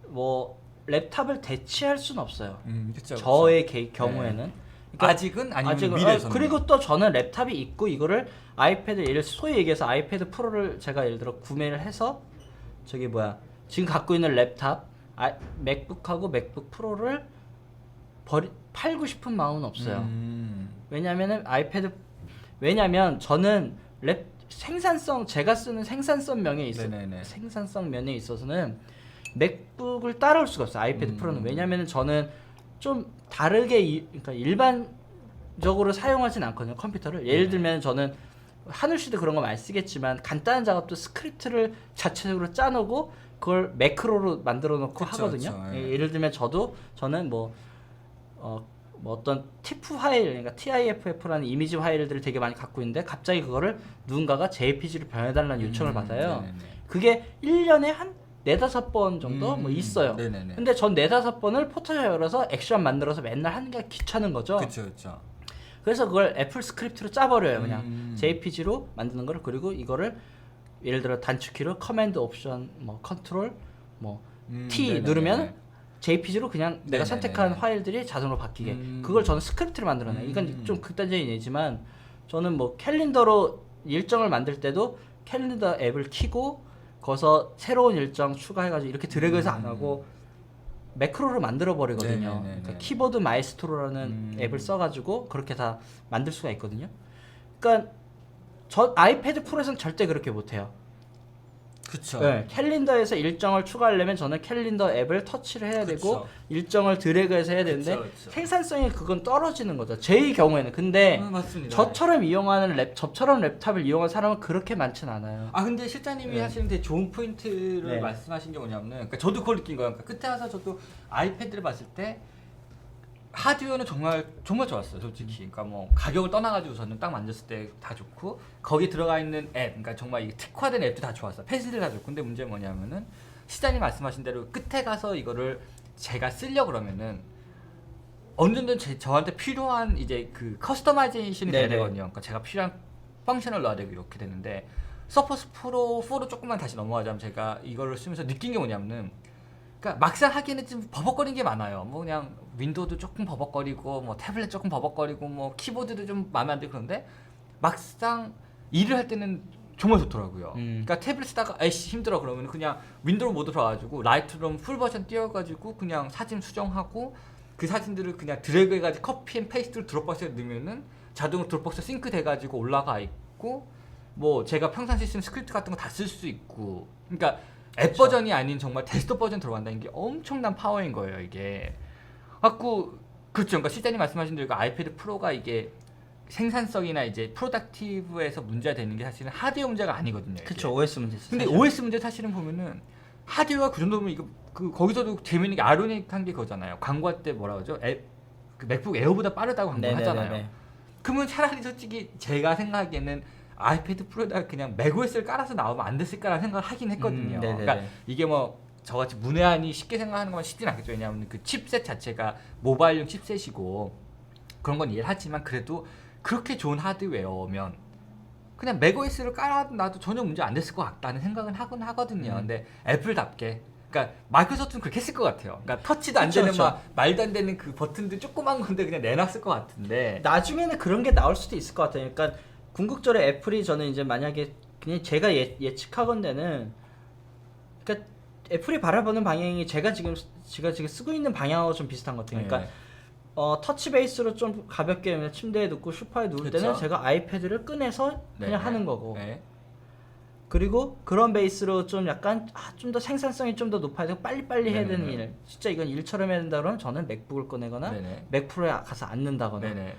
뭐 랩탑을 대체할 수는 없어요. 그쵸, 저의 경우에는. 그러니까 아직은 아니면 미래에서는. 그리고 또 저는 랩탑이 있고 이거를 아이패드 소위 얘기해서 아이패드 프로를 제가 예를 들어 구매를 해서 지금 갖고 있는 랩탑 맥북하고 맥북 프로를 팔고 싶은 마음은 없어요. 왜냐면 저는 제가 쓰는 생산성 면에 있어서는 맥북을 따라올 수가 없어요. 아이패드 프로는. 왜냐면 저는 좀 다르게 그러니까 일반적으로 사용하진 않거든요. 컴퓨터를. 예를 들면 저는 하늘 씨도 그런 거 많이 쓰겠지만 간단한 작업도 스크립트를 자체적으로 짜놓고 그걸 매크로로 만들어 놓고 하거든요. 예를 들면 저는 어떤 TIFF 파일, 그러니까 TIFF라는 이미지 파일들을 되게 많이 갖고 있는데 갑자기 그거를 누군가가 JPG로 변해달라는 요청을 받아요. 그게 1년에 한 4-5번 정도 있어요. 네네네. 근데 전 4-5번을 포토샵 열어서 액션 만들어서 맨날 하는 게 귀찮은 거죠. 그쵸. 그래서 그걸 애플 스크립트로 짜버려요. 그냥 JPG로 만드는 거를. 그리고 이거를 예를 들어 단축키로 커맨드 옵션 컨트롤 T 네네네. 누르면 JPG로 그냥 내가 네네네. 선택한 파일들이 자동으로 바뀌게. 그걸 저는 스크립트를 만들어내요. 이건 좀 극단적인 예지만 저는 캘린더로 일정을 만들 때도 캘린더 앱을 키고 거기서 새로운 일정 추가해가지고 이렇게 드래그해서 안 하고 매크로로 만들어 버리거든요. 그러니까 키보드 마에스트로라는 앱을 써가지고 그렇게 다 만들 수가 있거든요. 그러니까 저 아이패드 프로에서는 절대 그렇게 못해요. 그쵸. 네, 캘린더에서 일정을 추가하려면 저는 캘린더 앱을 터치를 해야 되고 일정을 드래그해서 해야 되는데 그쵸. 생산성이 그건 떨어지는 거죠. 제 경우에는. 근데 맞습니다. 저처럼 랩탑을 이용한 사람은 그렇게 많진 않아요. 근데 실장님이 하시는 되게 좋은 포인트를 말씀하신 게 뭐냐면, 그러니까 저도 그걸 느낀 거예요. 그러니까 끝에 와서 저도 아이패드를 봤을 때 하드웨어는 정말 좋았어요, 솔직히. 그러니까 뭐 가격을 떠나가지고서는 딱 만졌을 때 다 좋고 거기 들어가 있는 앱, 그러니까 정말 이 특화된 앱도 다 좋았어. 패스들 다 좋고. 근데 문제는 뭐냐면은 시장님 말씀하신 대로 끝에 가서 이거를 제가 쓰려 그러면은 어느 정도 저한테 필요한 이제 그 커스터마이제이션이 돼야 네네. 되거든요. 그러니까 제가 필요한 펑션을 넣어야 되고 이렇게 되는데 서퍼스 프로 4로 조금만 다시 넘어가자면 제가 이거를 쓰면서 느낀 게 뭐냐면은 그러니까 막상 하기에는 좀 버벅거리는 게 많아요. 뭐 그냥 윈도우도 조금 버벅거리고 뭐 태블릿 조금 버벅거리고 뭐 키보드도 좀 마음에 안 들고 그런데 막상 일을 할 때는 정말 좋더라고요. 그러니까 태블릿 쓰다가 에이씨 힘들어 그러면 그냥 윈도우 모드 들어가지고 라이트룸 풀 버전 띄워가지고 그냥 사진 수정하고 그 사진들을 그냥 드래그 해가지고 커피 앤 페이스트를 드롭박스에 넣으면은 자동으로 드롭박스 싱크 돼가지고 올라가 있고 뭐 제가 평상시 쓰는 스크립트 같은 거 다 쓸 수 있고 그러니까 앱 그쵸. 버전이 아닌 정말 데스크톱 버전 들어간다는 게 엄청난 파워인 거예요 이게. 갖고 그렇죠. 그러니까 실장님 말씀하신 대로 아이패드 프로가 이게 생산성이나 이제 프로덕티브에서 문제가 되는 게 사실은 하드웨어 문제가 아니거든요. 이게. 그쵸, OS 문제지. 근데 사실. OS 문제 사실은 보면은 하드웨어가 그 정도면 이거 그 거기서도 재밌는 게 아로닉한 게 그거잖아요. 광고할 때 뭐라 그러죠? 그 맥북 에어보다 빠르다고 광고를 하잖아요. 네네네네. 그러면 차라리 솔직히 제가 생각하기에는 아이패드 프로에다 그냥 맥OS를 깔아서 나오면 안 됐을까라는 생각을 하긴 했거든요. 네네네. 그러니까 이게 뭐 저같이 문외한이 쉽게 생각하는 건 쉽진 않겠죠. 왜냐하면 그 칩셋 자체가 모바일용 칩셋이고 그런 건 이해를 하지만 그래도 그렇게 좋은 하드웨어면 그냥 맥OS를 깔아놔도 전혀 문제 안 됐을 것 같다는 생각은 하긴 하거든요. 근데 애플답게 그러니까 마이크로소프트는 그렇게 했을 것 같아요. 그러니까 터치도 안 그쵸, 되는 그쵸. 막 말도 안 되는 그 버튼들 조그만 건데 그냥 내놨을 것 같은데 나중에는 그런 게 나올 수도 있을 것 같아요. 그러니까 궁극적으로 애플이 저는 이제 만약에 그냥 제가 예측하건대는 그러니까 애플이 바라보는 방향이 제가 지금 쓰고 있는 방향하고 좀 비슷한 것 같아요. 그러니까 터치 베이스로 좀 가볍게 그냥 침대에 눕고 소파에 누울 때는 그쵸. 제가 아이패드를 꺼내서 그냥 네. 하는 거고 네. 그리고 그런 베이스로 좀 약간 좀 더 생산성이 좀 더 높아야 되고 빨리빨리 해야 되는 네네네. 일 진짜 이건 일처럼 해야 된다 그러면 저는 맥북을 꺼내거나 네네. 맥 프로에 가서 앉는다거나 네네.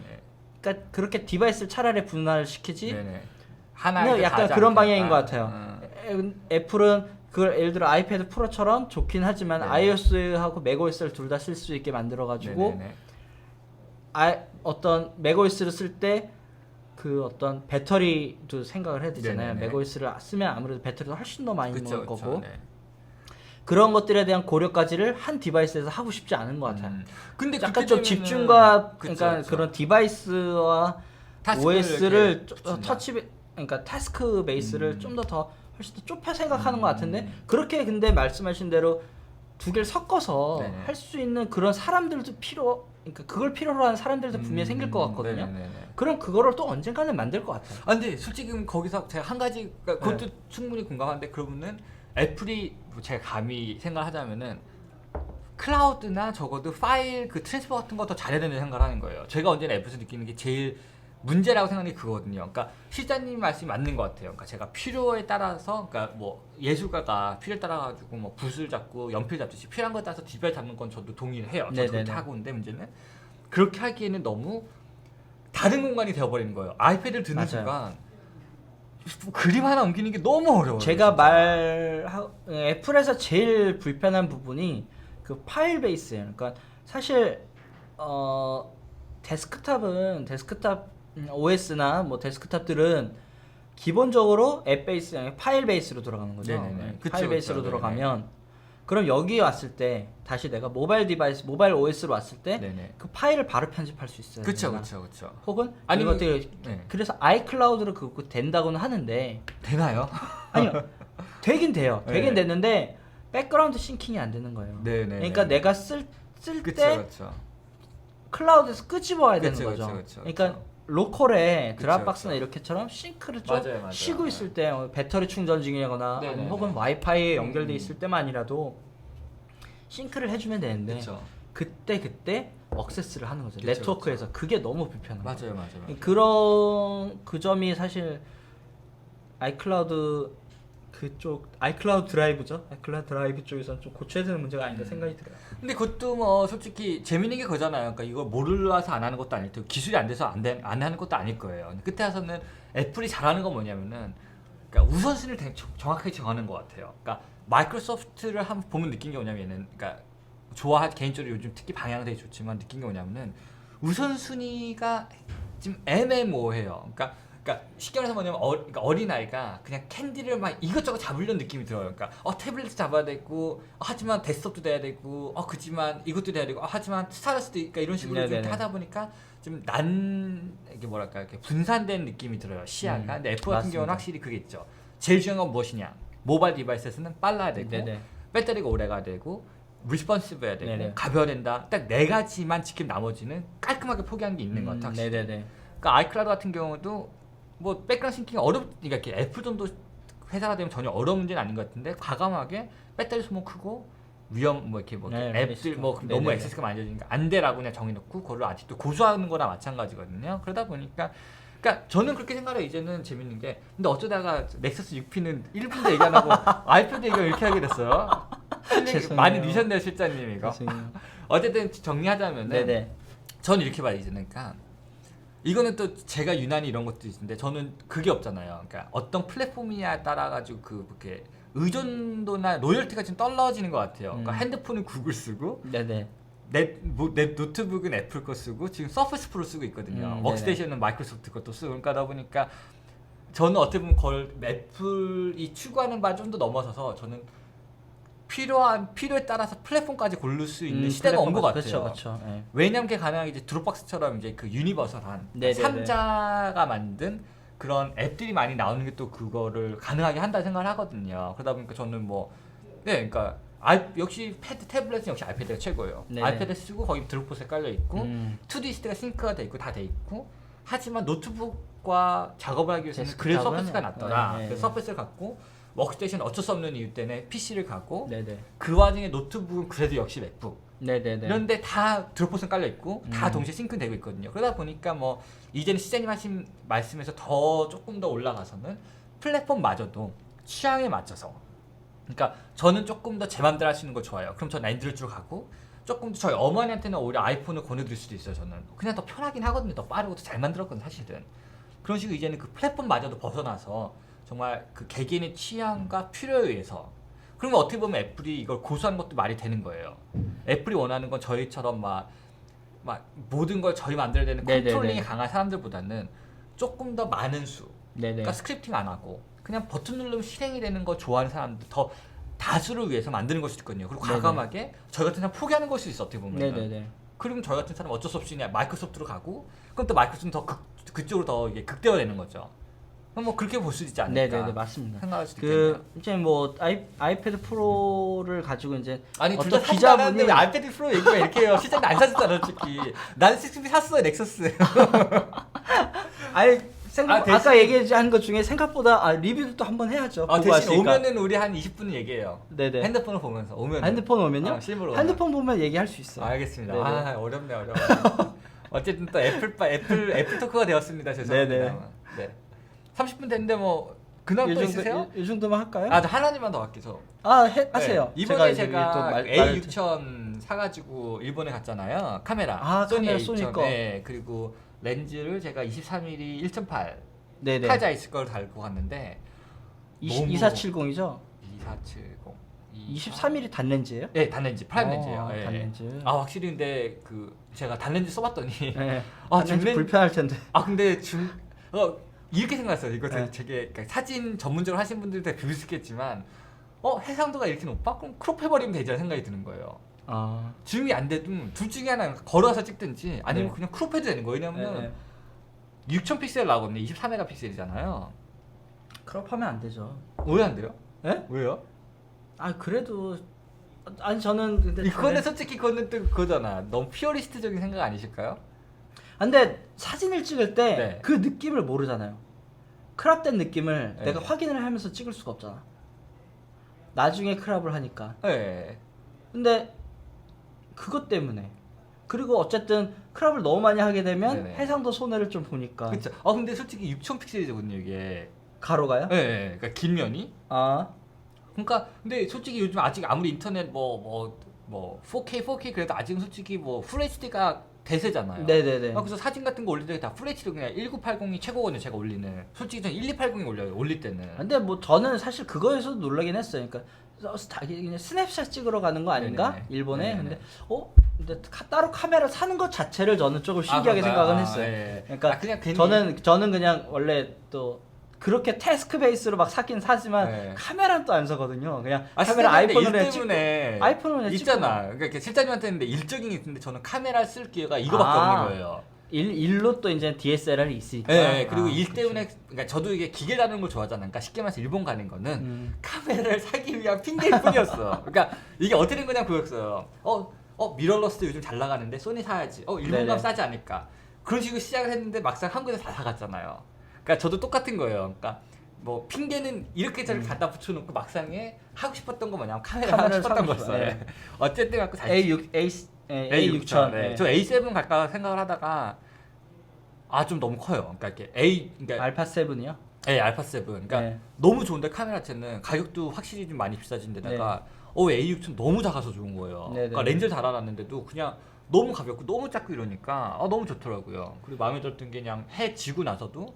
그러니까 그렇게 디바이스를 차라리 분할을 시키지 네네. 그냥 약간 그런 방향인 것 같아요. 음. 애플은 그걸 예를 들어 아이패드 프로처럼 좋긴 하지만 네네. iOS하고 맥OS를 둘 다 쓸 수 있게 만들어가지고 네네네. 어떤 맥OS를 쓸 때 그 어떤 배터리도 생각을 해야 되잖아요. 네네네. 맥OS를 쓰면 아무래도 배터리도 훨씬 더 많이 그쵸, 먹을 그쵸. 거고 네. 그런 것들에 대한 고려까지를 한 디바이스에서 하고 싶지 않은 것 같아요. 근데 약간 그때 좀 되면은- 집중과 그쵸, 그러니까 그쵸. 그런 디바이스와 타스크를 OS를 이렇게 붙인다. 그러니까 타스크 베이스를 좀 더 훨씬 더 좁혀 생각하는 것 같은데 음. 그렇게 근데 말씀하신 대로 두 개를 섞어서 네네. 할 수 있는 그런 사람들도 그러니까 그걸 필요로 하는 사람들도 분명히 생길 것 같거든요. 네네네. 그럼 그거를 또 언젠가는 만들 것 같아요. 아 근데 솔직히 거기서 제가 한 가지 그러니까 그것도 충분히 공감하는데 그러면은 애플이 뭐 제가 감히 생각하자면은 클라우드나 적어도 파일 그 트랜스퍼 같은 거 더 잘해야 된다는 생각을 하는 거예요. 제가 언제나 애플에서 느끼는 게 제일 문제라고 생각하는 게 그거거든요. 그러니까 실장님 말씀이 맞는 것 같아요. 그러니까 제가 필요에 따라서 그러니까 뭐 예술가가 필요에 따라 가지고 뭐 붓을 잡고 연필 잡듯이 필요한 거에 따라서 디바이스 잡는 건 저도 동의를 해요. 저도 그렇게 네네네. 하고 있는데 문제는 그렇게 하기에는 너무 다른 공간이 되어버리는 거예요. 아이패드를 드는 맞아요. 순간 그림 하나 옮기는 게 너무 어려워요. 제가 진짜. 애플에서 제일 불편한 부분이 그 파일 베이스예요. 그러니까 사실 데스크탑 OS나 뭐 데스크탑들은 기본적으로 앱 베이스 아니 파일 베이스로 돌아가는 거죠. 네네네. 네, 그쵸, 파일 베이스로 그쵸. 돌아가면 그럼 여기 왔을 때 다시 내가 모바일 OS로 왔을 때 네네. 그 파일을 바로 편집할 수 있어요. 그쵸 내가. 그쵸 그쵸. 혹은 아니면- 아니면 것들이 네. 그래서 아이클라우드로 그거 된다고는 하는데 되나요? 아니요 되긴 돼요. 되긴 네. 됐는데 백그라운드 싱킹이 안 되는 거예요. 네네. 그러니까 내가 쓸 그쵸 때 그쵸. 클라우드에서 끄집어야 되는 그쵸, 거죠. 그쵸, 그쵸, 그러니까 그쵸. 로컬에 그쵸, 드랍박스나 그쵸. 이렇게처럼 싱크를 좀 맞아요, 맞아요. 쉬고 있을 때 배터리 충전 중이거나 네네네. 아니면 혹은 와이파이에 연결돼 있을 때만이라도 싱크를 해주면 되는데 그쵸. 그때 억세스를 하는 거죠. 그쵸, 네트워크에서 그게 너무 불편한 거예요. 맞아요. 그런 그 점이 사실 아이클라우드 그쪽 아이클라우드 드라이브죠. 아이클라우드 드라이브 쪽에서는 좀 고쳐야 되는 문제가 아닌가 생각이 들어요. 근데 그것도 뭐 솔직히 재밌는 게 그거잖아요. 그러니까 이거 몰라서 안 하는 것도 아닐 테고 기술이 안 돼서 안 하는 것도 아닐 거예요. 근데 끝에 와서는 애플이 잘하는 건 뭐냐면은 그러니까 우선순위를 정확하게 정하는 것 같아요. 그러니까 마이크로소프트를 한번 보면 느낀 게 뭐냐면은 그러니까 개인적으로 요즘 특히 방향 되게 좋지만 느낀 게 뭐냐면은 우선순위가 좀 애매모호해요. 그러니까 쉽게 말해서 뭐냐면 그러니까 어린아이가 그냥 캔디를 막 이것저것 잡으려는 느낌이 들어요. 그러니까 태블릿 잡아야 되고 하지만 데스크톱도 돼야 되고 그지만 이것도 돼야 되고 하지만 스타러스도 그러니까 이런 식으로 좀 하다 보니까 좀 이게 뭐랄까 이렇게 분산된 느낌이 들어요. 시야가. 근데 애플 같은 맞습니다. 경우는 확실히 그게 있죠. 제일 중요한 건 무엇이냐? 모바일 디바이스에서는 빨라야 되고 네네. 배터리가 오래가야 되고 리스폰시브해야 되고 네네. 가벼워야 된다. 딱 네 가지만 지키면 나머지는 깔끔하게 포기한 게 있는 것 같아. 확실히. 네네네. 그러니까 아이클라우드 같은 경우도 뭐 백그라운드 싱킹이 그러니까 이렇게 애플 정도 회사가 되면 전혀 어려운 문제는 아닌 것 같은데 과감하게 배터리 소모 크고 위험 네, 앱들 너무 네네네. 액세스가 많이 되니까 안 되라고 그냥 정해놓고 그거를 아직도 고수하는 거나 마찬가지거든요. 그러다 보니까 그러니까 저는 그렇게 생각해요. 이제는 재밌는 게 근데 어쩌다가 넥서스 6P는 1분도 얘기 안 하고 아이패드 얘기를 이렇게 하게 됐어요. 죄송해요. 많이 늦었네요 실장님 이거. 죄송해요. 어쨌든 정리하자면은 네네. 저는 이렇게 봐요 이제는. 그러니까 이거는 또 제가 유난히 이런 것도 있는데 저는 그게 없잖아요. 그러니까 어떤 플랫폼이냐에 따라 가지고 이렇게 의존도나 로열티가 좀 떨어지는 것 같아요. 그러니까 핸드폰은 구글 쓰고 네네. 내 노트북은 애플 거 쓰고 지금 서페이스 프로 쓰고 있거든요. 워크스테이션은 마이크로소프트 것도 쓰고 그러다 보니까 저는 어떻게 보면 애플이 추구하는 바를 좀 더 넘어서서 저는 필요에 따라서 플랫폼까지 고를 수 있는 시대가 온 것 같아요. 그렇죠. 네. 왜냐면 그게 가능한 이제 드롭박스처럼 이제 그 유니버설한 네네네. 삼자가 만든 그런 앱들이 많이 나오는 게 또 그거를 가능하게 한다 생각을 하거든요. 그러다 보니까 저는 그러니까 역시 태블릿은 역시 아이패드가 최고예요. 네네. 아이패드 쓰고 거기 드롭박스에 깔려 있고 2D 시대가 싱크가 돼 있고 다 돼 있고 하지만 노트북과 작업을 하기 위해서는 그래서 서페이스가 낫더라. 네네. 그래서 서페이스를 갖고 워크스테이션 어쩔 수 없는 이유 때문에 PC를 갖고 네네. 그 와중에 노트북은 그래도 역시 맥북 네네네. 이런데 다 드롭박스는 깔려 있고 다 동시에 싱크되고 있거든요. 그러다 보니까 이제는 시장님 하신 말씀에서 조금 더 올라가서는 플랫폼마저도 취향에 맞춰서 그러니까 저는 조금 더 제 맘대로 할 수 있는 걸 좋아해요. 그럼 저는 안드로이드 쪽으로 가고 조금 더 저희 어머니한테는 오히려 아이폰을 권해드릴 수도 있어요. 저는 그냥 더 편하긴 하거든요. 더 빠르고 더 잘 만들었거든요. 사실은 그런 식으로 이제는 그 플랫폼마저도 벗어나서 정말 그 개개인의 취향과 필요에 의해서 그러면 어떻게 보면 애플이 이걸 고수하는 것도 말이 되는 거예요. 애플이 원하는 건 저희처럼 막 모든 걸 저희 만들어야 되는 네네네. 컨트롤링이 강한 사람들보다는 조금 더 많은 수 네네. 그러니까 스크립팅 안 하고 그냥 버튼 누르면 실행이 되는 거 좋아하는 사람들 더 다수를 위해서 만드는 걸 수도 있거든요. 그리고 네네. 과감하게 저희 같은 사람 포기하는 걸 수도 있어 어떻게 보면. 네네네. 그럼 저희 같은 사람 어쩔 수 없이 그냥 마이크로소프트로 가고 그럼 또 마이크로소프트는 더 그쪽으로 더 이게 극대화되는 거죠. 그럼 그렇게 볼 수 있지 않을까. 네네네 맞습니다. 생각할 수도 있겠네요. 이제 아이패드 프로를 가지고 이제 아니 어떤 둘다 기자분이 왜 아이패드 프로 얘기가 이렇게 해요. 실제로 안 샀잖아 솔직히. 나는 6P 샀어요 넥서스. 아니 대신- 아까 얘기한 것 중에 생각보다 리뷰도 또 한번 해야죠. 보고 대신 왔으니까. 오면은 우리 한 20분은 얘기해요. 네네. 핸드폰을 보면서 오면. 핸드폰 오면요? 실물로 오면. 핸드폰 보면 얘기할 수 있어요. 알겠습니다. 네네. 어렵네. 어쨌든 또 애플 토크가 되었습니다. 죄송합니다. 네네. 네. 30분 됐는데 근황 또 있으세요? 이 정도만 할까요? 저 하나님만 더 할게요. 하세요. 네. 이번에 이제 제가 또 A6000 사가지고 일본에 갔잖아요. 카메라. 카메라 A6000. 소니 거. 네. 그리고 렌즈를 제가 23mm 1.8 네네. 타자 있을 걸 달고 갔는데 2470이죠? 2470. 23mm 단렌즈예요? 네, 단렌즈, 프라임 렌즈예요. 네. 단렌즈. 확실히 근데 제가 단렌즈 써봤더니 네. 줌렌- 단렌즈 불편할 텐데. 근데 이렇게 생각했어요. 이거 네. 되게 그러니까 사진 전문적으로 하신 분들도 비슷했겠지만 해상도가 이렇게 높아? 그럼 크롭해버리면 되지 생각이 드는 거예요. 줌이 안 돼도 둘 중에 하나 걸어서 찍든지 아니면 네. 그냥 크롭해도 되는 거예요. 왜냐면 네. 6000픽셀 나오거든요. 24메가픽셀이잖아요. 크롭하면 안 되죠. 왜 안 돼요? 네? 왜요? 그래도 저는 근데 이거는 솔직히 그거는 또 그거잖아. 너무 피어리스트적인 생각 아니실까요? 근데 사진을 찍을 때 네. 그 느낌을 모르잖아요. 크롭된 느낌을 네. 내가 확인을 하면서 찍을 수가 없잖아. 나중에 크롭을 하니까. 네. 근데 그것 때문에 그리고 어쨌든 크롭을 너무 많이 하게 되면 네네. 해상도 손해를 좀 보니까. 그렇죠. 근데 솔직히 6000픽셀이거든요, 이게. 가로가요? 네. 그러니까 긴 면이. 아 그러니까 근데 솔직히 요즘 아직 아무리 인터넷 4K 그래도 아직은 솔직히 풀 HD가 대세잖아요. 네네네. 그래서 사진 같은 거 올릴 때 다 풀 HD로 그냥 1980이 최고거든요. 제가 올리는. 솔직히 저는 1280이 올려요. 올릴 때는. 근데 저는 사실 그거에서도 놀라긴 했어요. 그러니까 그냥 스냅샷 찍으러 가는 거 아닌가? 네네네. 일본에. 네네네. 근데 따로 카메라 사는 것 자체를 저는 조금 신기하게 그런가요? 생각은 했어요. 예. 그러니까 그냥 괜히 저는 그냥 원래 또 그렇게 태스크 베이스로 막 사긴 사지만 네. 카메라는 또 안 사거든요. 그냥 실제로 카메라 아이폰으로 일 그냥 찍고 때문에 아이폰으로 그냥 있잖아. 찍고. 그러니까 이렇게 실장님한테 했는데 일적인 게 있는데 저는 카메라 쓸 기회가 이거밖에 아. 없는 거예요. 일로 또 이제 DSLR이 있으니까. 네, 그리고 아, 일 그치. 때문에 그러니까 저도 이게 기계 다루는 걸 좋아하잖아요. 그러니까 쉽게 말해서 일본 가는 거는 음. 카메라를 사기 위한 핑계일 뿐이었어. 그러니까 이게 어떻게 된 거냐 그거였어요. 미러러스 요즘 잘 나가는데 소니 사야지. 일본 네네. 가면 싸지 않을까. 그런 식으로 시작을 했는데 막상 한국에서 다 사갔잖아요. 그러니까 저도 똑같은 거예요. 그러니까 뭐 핑계는 이렇게 저렇게 갖다 붙여놓고 막상에 하고 싶었던 거 뭐냐면 카메라 하고 카메라를 싶었던 사고 싶어요. 거였어요. 네. 어쨌든 갖고 다시 A6000. 네. 저 A7 갈까 생각을 하다가 좀 너무 커요. 그러니까 이렇게 그러니까 알파 7이요? 알파 7. 그러니까 네. 너무 좋은데 카메라 자체는 가격도 확실히 좀 많이 비싸진 데다가 A6000 너무 작아서 좋은 거예요. 네네. 그러니까 렌즈를 달아놨는데도 그냥 너무 가볍고 너무 작고 이러니까 너무 좋더라고요. 그리고 마음에 들었던 게 그냥 해 지고 나서도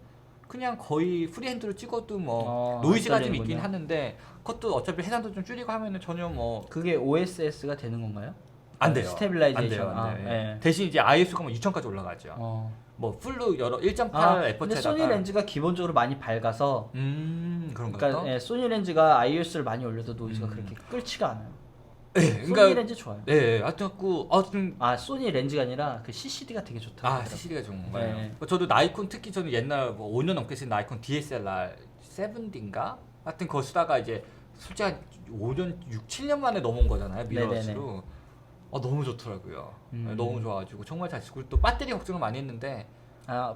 그냥 거의 프리핸드로 찍어도 뭐 노이즈가 안 좀 있긴 떨리는군요. 하는데 그것도 어차피 해상도 좀 줄이고 하면은 전혀 뭐 그게 OSS가 되는 건가요? 안 돼요. 스테빌라이제이션. 안 돼요. 네. 대신 이제 ISO가 뭐 2000까지 올라가죠. 뭐 풀로 여러 1.8 근데 에퍼체에다가 소니 렌즈가 기본적으로 많이 밝아서 그런가요? 그러니까 소니 렌즈가 ISO를 많이 올려도 노이즈가 그렇게 끌지가 않아요. 네, 소니 렌즈 좋아요. 네, 하여튼 좀 소니 렌즈가 아니라 그 CCD가 되게 좋더라고요. CCD가 좋은 건가요? 네. 저도 나이콘 특히 저는 옛날 뭐 5년 넘게 쓴 나이콘 DSLR 7D인가? 하여튼 그거 쓰다가 이제 솔직히 한 5년, 6, 7년 만에 넘어온 거잖아요. 미러러스로. 너무 좋더라고요. 네, 너무 좋아가지고 정말 잘 쓰고 그리고 또 배터리 걱정을 많이 했는데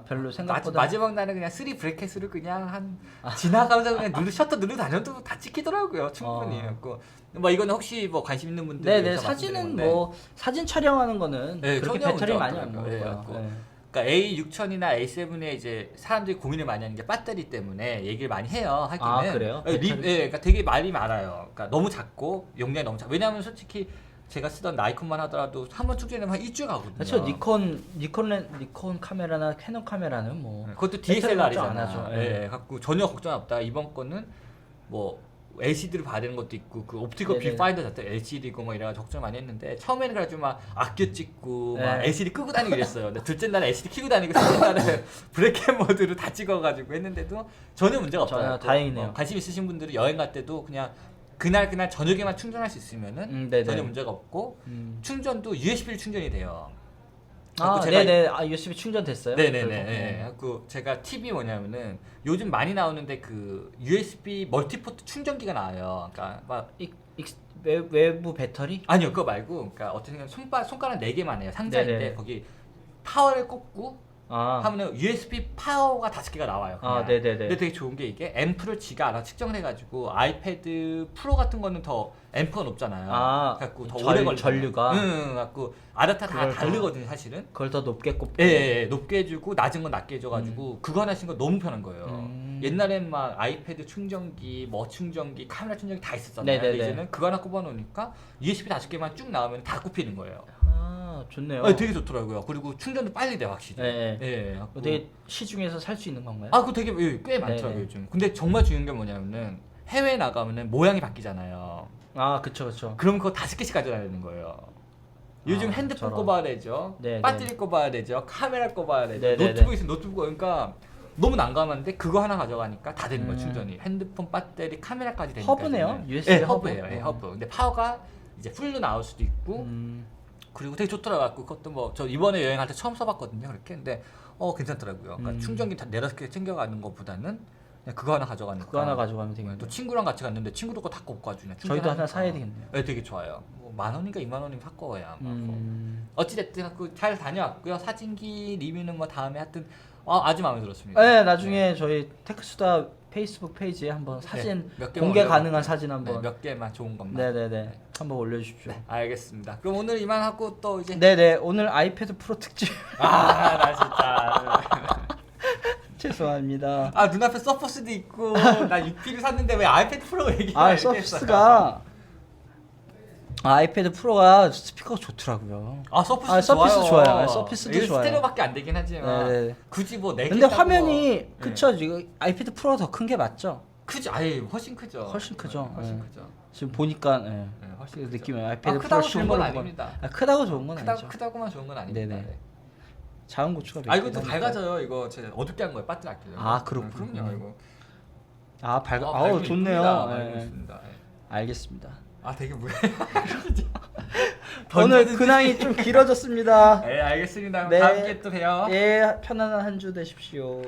별로 생각보다 마지막 날은 그냥 3 브레켓으로 그냥 지나가면서 그냥 셔터 누르 다녀도 다 찍히더라고요. 충분히. 그래갖고 뭐 이거는 혹시 뭐 관심 있는 분들 네네 사진은 뭐 사진 촬영하는 거는 네, 그렇게 전혀 배터리 문제 많이 안 없더라고요. 먹어요. 네. 그러니까 A6000이나 A7에 이제 사람들이 고민을 많이 하는 게 배터리 때문에 얘기를 많이 해요. 하기는. 그래요? 그러니까 되게 말이 많아요. 그러니까 너무 작고 용량이 너무 작고 왜냐하면 솔직히 제가 쓰던 나이콘만 하더라도 한 번 충전하면 한 일주일 가거든요. 그렇죠. 니콘 카메라나 캐논 카메라는 뭐 그것도 배터리 걱정 DSLR이잖아. 안 하죠. 예. 갖고 전혀 걱정 없다. 이번 거는 뭐 LCD를 봐야 되는 것도 있고 그 옵티컬 네네. 뷰파인더 자체 LCD고 뭐 이래가지고 걱정 많이 했는데 처음에는 그래가지고 막 아껴 찍고 막 네. LCD 끄고 다니고 그랬어요. 근데 둘째 날에 LCD 켜고 다니고 셋째 날에 브레이크 모드로 다 찍어가지고 했는데도 전혀 문제가 전혀 없더라고요. 다행이네요. 관심 있으신 분들이 여행 갈 때도 그냥 그날 저녁에만 충전할 수 있으면은 네네. 전혀 문제가 없고 충전도 USB로 충전이 돼요. 네네. USB 충전됐어요? 네네네. 그래서? 그리고 제가 팁이 뭐냐면은 요즘 많이 나오는데 그 USB 멀티포트 충전기가 나와요. 그러니까 막 외부 배터리? 아니요 그거 말고 그러니까 어떻게 생각하면 손가락 4개만 해요. 상자인데 네네. 거기 파워를 꽂고 아, 하면은 USB 파워가 5개가 나와요. 그냥. 네네네. 근데 되게 좋은 게 이게 앰프를 지가 알아 측정을 해가지고 아이패드 프로 같은 거는 더 앰프가 높잖아요. 그래갖고 더 오래 걸리잖아요. 전류가? 그래갖고 아다타 다 그걸 더- 다르거든요 사실은. 그걸 더 높게 꼽고. 예, 높게 해주고 낮은 건 낮게 해줘가지고 그거 하나 쓴 거 너무 편한 거예요. 음. 옛날엔 막 아이패드 충전기, 뭐 충전기, 카메라 충전기 다 있었잖아요. 네네네. 근데 이제는 그거 하나 꼽아놓으니까 USB 5개만 쭉 나오면 다 꼽히는 거예요. 좋네요. 되게 좋더라고요. 그리고 충전도 빨리 돼 확실히. 네. 그래갖고 되게 시중에서 살 수 있는 건가요? 그거 되게 꽤 많더라고요 네네. 요즘. 근데 정말 중요한 게 뭐냐면은 해외 나가면은 모양이 바뀌잖아요. 그쵸. 그럼 그거 5개씩 가져다야 되는 거예요. 요즘 핸드폰 저런. 꼽아야 되죠. 네네. 배터리 꼽아야 되죠. 카메라 꼽아야 되죠. 네네네. 노트북 있으면 노트북 그러니까 너무 난감한데 그거 하나 가져가니까 다 되는 거예요 충전이. 핸드폰, 배터리, 카메라까지 되니까. 허브네요? 이제는. USB 허브예요. 허브? 허브. 근데 파워가 이제 풀로 나올 수도 있고 그리고 되게 좋더라고요. 그것도 뭐 저 이번에 여행할 때 처음 써봤거든요. 그렇게 근데 괜찮더라고요. 그러니까 충전기 다 4-5개 챙겨가는 것보다는 그냥 그거 하나 가져가니까. 그거 하나 가져가면 되겠네요. 또 친구랑 같이 갔는데 친구도 거 다 꼽고 아주 그냥 저희도 하나 충전하니까. 사야 되겠네요. 네, 되게 좋아요. 뭐 10,000원인가 20,000원이면 살 거예요 아마. 어찌됐든 잘 다녀왔고요. 사진기 리뷰는 뭐 다음에 하여튼 아주 마음에 들었습니다. 네, 나중에 저희 테크수다 페이스북 페이지에 한번 사진 몇 개만 공개 올려볼게요. 가능한 사진 한번 몇 개만 좋은 것만. 네네네 한번 올려주십시오. 알겠습니다. 그럼 오늘 이만하고 또 이제 네네 오늘 아이패드 프로 특집 나 진짜 죄송합니다. 눈앞에 서퍼스도 있고 나 6P를 샀는데 왜 아이패드 프로 얘기해? 서피스가 아이패드 프로가 스피커가 좋더라고요. 서피스 좋아요. 서피스도 이게 좋아요. 스테레오밖에 안 되긴 하지만 네네. 굳이 뭐 4개 근데 화면이 그쵸 지금 아이패드 프로가 더 큰 게 맞죠? 크죠. 훨씬 크죠. 훨씬 크죠. 훨씬 네. 크죠. 지금 보니까 예. 네, 훨씬 느낌이 크죠. 아이패드 프로 크다고 좋은 실물로 건 보면 아닙니다. 크다고 좋은 건 아니죠. 크다고만 좋은 건 아닙니다. 네네. 네. 작은 고추가 아 몇 이것도 개나 밝아져요. 이거 제가 어둡게 한 거예요. 배터리 아껴요. 아, 그렇군요. 그럼요. 이거. 아 밝아. 밝고 아우 좋네요. 이쁩니다. 예. 밝고 있습니다. 예. 알겠습니다. 아 되게 무해. 오늘 근황이 좀 길어졌습니다. 네 알겠습니다. 네. 다음 기회에 또 봬요. 예, 편안한 한 주 되십시오.